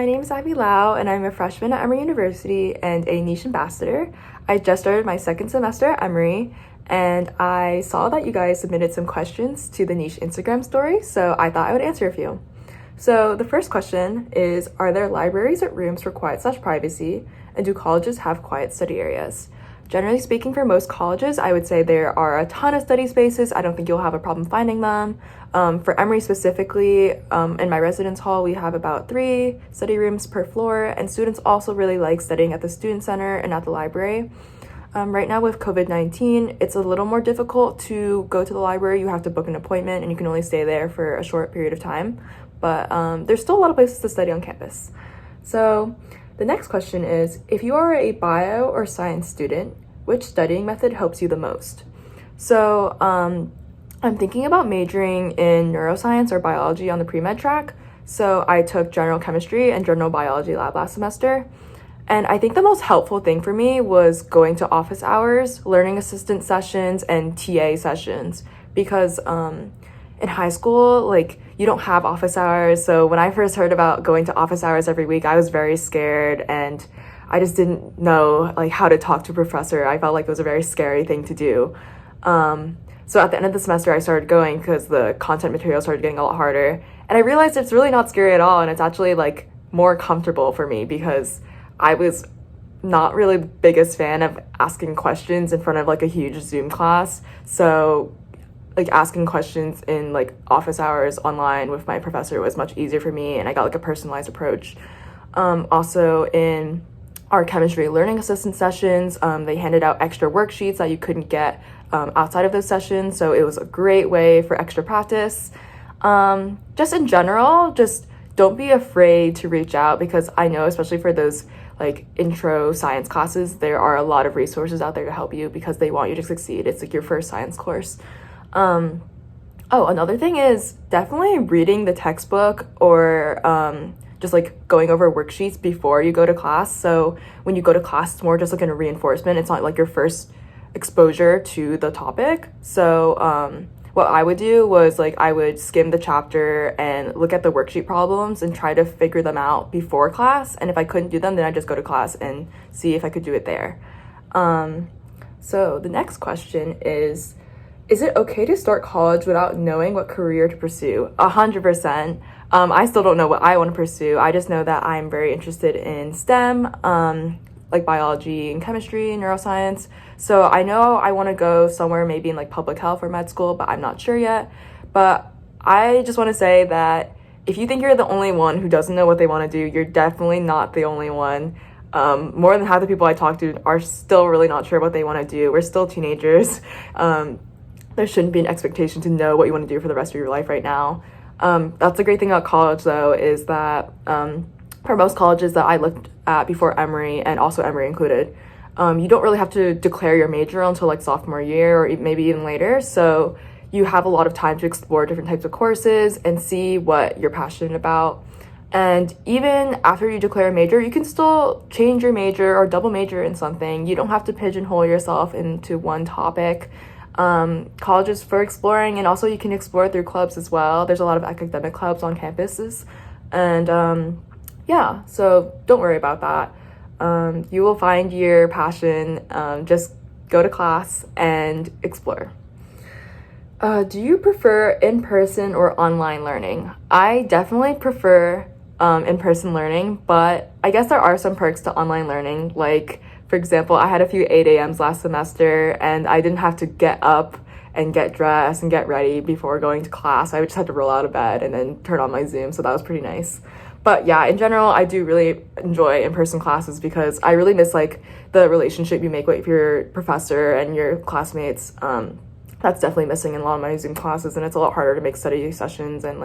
name is Abby Lau, and I'm a freshman at Emory University and a niche ambassador. I just started my second semester at Emory, and I saw that you guys submitted some questions to the niche Instagram story, so I thought I would answer a few. So the first question is, are there libraries or rooms for quiet/privacy, and do colleges have quiet study areas? Generally speaking, for most colleges, I would say there are a ton of study spaces. I don't think you'll have a problem finding them. For Emory specifically, in my residence hall, we have about 3 study rooms per floor, and students also really like studying at the student center and at the library. Right now with COVID-19, it's a little more difficult to go to the library. You have to book an appointment and you can only stay there for a short period of time, but there's still a lot of places to study on campus. So the next question is, if you are a bio or science student, which studying method helps you the most? So I'm thinking about majoring in neuroscience or biology on the pre-med track. So I took general chemistry and general biology lab last semester. And I think the most helpful thing for me was going to office hours, learning assistant sessions, and TA sessions. Because in high school, you don't have office hours. So when I first heard about going to office hours every week, I was very scared and I just didn't know how to talk to a professor. I felt like it was a very scary thing to do. So at the end of the semester, I started going because the content material started getting a lot harder. And I realized it's really not scary at all. And it's actually more comfortable for me because I was not really the biggest fan of asking questions in front of a huge Zoom class. So asking questions in office hours online with my professor was much easier for me, and I got a personalized approach. Also in our chemistry learning assistant sessions, they handed out extra worksheets that you couldn't get outside of those sessions, so it was a great way for extra practice. Just in general, just don't be afraid to reach out, because I know especially for those intro science classes, there are a lot of resources out there to help you because they want you to succeed. It's your first science course. Another thing is definitely reading the textbook or just going over worksheets before you go to class. So when you go to class, it's more just a reinforcement. It's not your first exposure to the topic. So what I would do was I would skim the chapter and look at the worksheet problems and try to figure them out before class. And if I couldn't do them, then I just go to class and see if I could do it there. So the next question is it okay to start college without knowing what career to pursue? 100%. I still don't know what I want to pursue. I just know that I'm very interested in STEM, biology and chemistry and neuroscience. So I know I want to go somewhere maybe in public health or med school, but I'm not sure yet. But I just want to say that if you think you're the only one who doesn't know what they want to do, you're definitely not the only one. More than half the people I talk to are still really not sure what they want to do. We're still teenagers. There shouldn't be an expectation to know what you want to do for the rest of your life right now. That's the great thing about college, though, is that for most colleges that I looked at before Emory, and also Emory included, you don't really have to declare your major until sophomore year or maybe even later. So you have a lot of time to explore different types of courses and see what you're passionate about. And even after you declare a major, you can still change your major or double major in something. You don't have to pigeonhole yourself into one topic. College is for exploring, and also you can explore through clubs as well. There's a lot of academic clubs on campuses, and so don't worry about that. You will find your passion. Just go to class and explore. Do you prefer in-person or online learning? I definitely prefer in-person learning, but I guess there are some perks to online learning. For example, I had a few 8 a.m.s last semester, and I didn't have to get up and get dressed and get ready before going to class. I just had to roll out of bed and then turn on my Zoom, so that was pretty nice. But yeah, in general, I do really enjoy in-person classes because I really miss the relationship you make with your professor and your classmates. That's definitely missing in a lot of my Zoom classes, and it's a lot harder to make study sessions and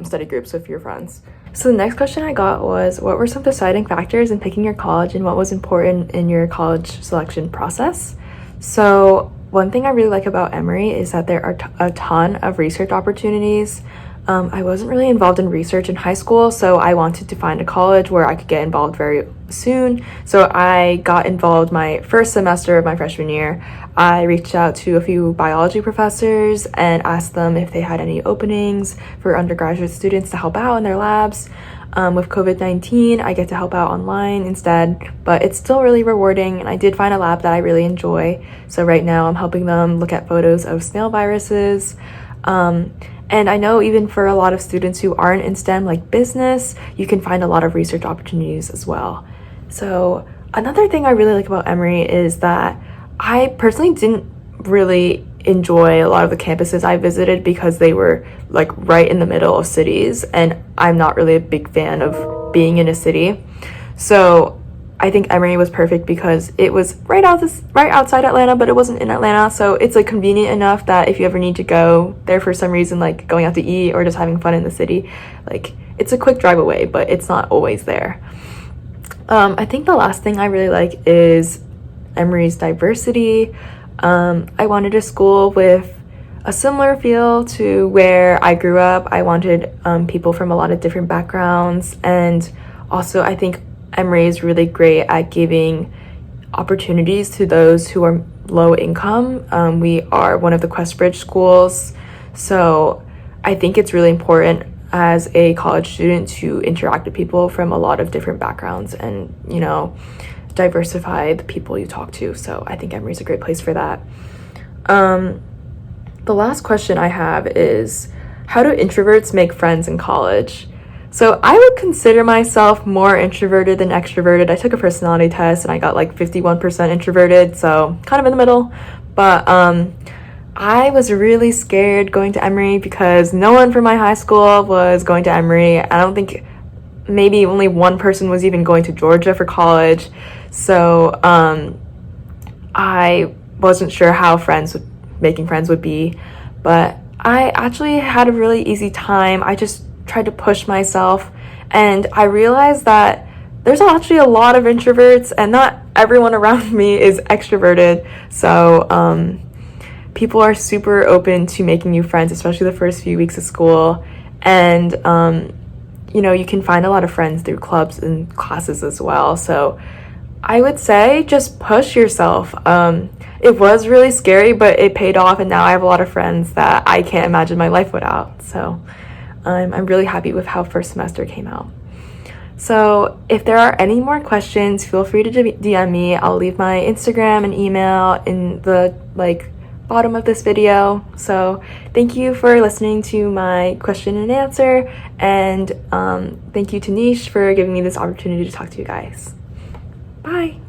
study groups with your friends. So the next question I got was, what were some deciding factors in picking your college and what was important in your college selection process? So one thing I really like about Emory is that there are a ton of research opportunities. I wasn't really involved in research in high school, so I wanted to find a college where I could get involved very soon. So I got involved my first semester of my freshman year. I reached out to a few biology professors and asked them if they had any openings for undergraduate students to help out in their labs. With COVID-19, I get to help out online instead, but it's still really rewarding, and I did find a lab that I really enjoy. So right now I'm helping them look at photos of snail viruses. And I know even for a lot of students who aren't in STEM, like business, you can find a lot of research opportunities as well. So another thing I really like about Emory is that I personally didn't really enjoy a lot of the campuses I visited because they were like right in the middle of cities, and I'm not really a big fan of being in a city. So I think Emory was perfect because it was right outside Atlanta, but it wasn't in Atlanta, so it's like convenient enough that if you ever need to go there for some reason, like going out to eat or just having fun in the city, like it's a quick drive away, but it's not always there. I think the last thing I really like is Emory's diversity. I wanted a school with a similar feel to where I grew up. I wanted people from a lot of different backgrounds, and also I think Emory is really great at giving opportunities to those who are low income. We are one of the Questbridge schools, so I think it's really important as a college student to interact with people from a lot of different backgrounds and, diversify the people you talk to. So I think Emory's a great place for that. The last question I have is, how do introverts make friends in college? So I would consider myself more introverted than extroverted. I took a personality test and I got like 51% introverted, so kind of in the middle. But I was really scared going to Emory because no one from my high school was going to Emory. I don't think, maybe only one person was even going to Georgia for college. So I wasn't sure how making friends would be, but I actually had a really easy time. I just tried to push myself, and I realized that there's actually a lot of introverts and not everyone around me is extroverted. So people are super open to making new friends, especially the first few weeks of school. And you can find a lot of friends through clubs and classes as well. So I would say just push yourself. It was really scary, but it paid off, and now I have a lot of friends that I can't imagine my life without. So I'm really happy with how first semester came out. So if there are any more questions, feel free to DM me. I'll leave my Instagram and email in the bottom of this video. So thank you for listening to my question and answer, and thank you to Nish for giving me this opportunity to talk to you guys. Bye.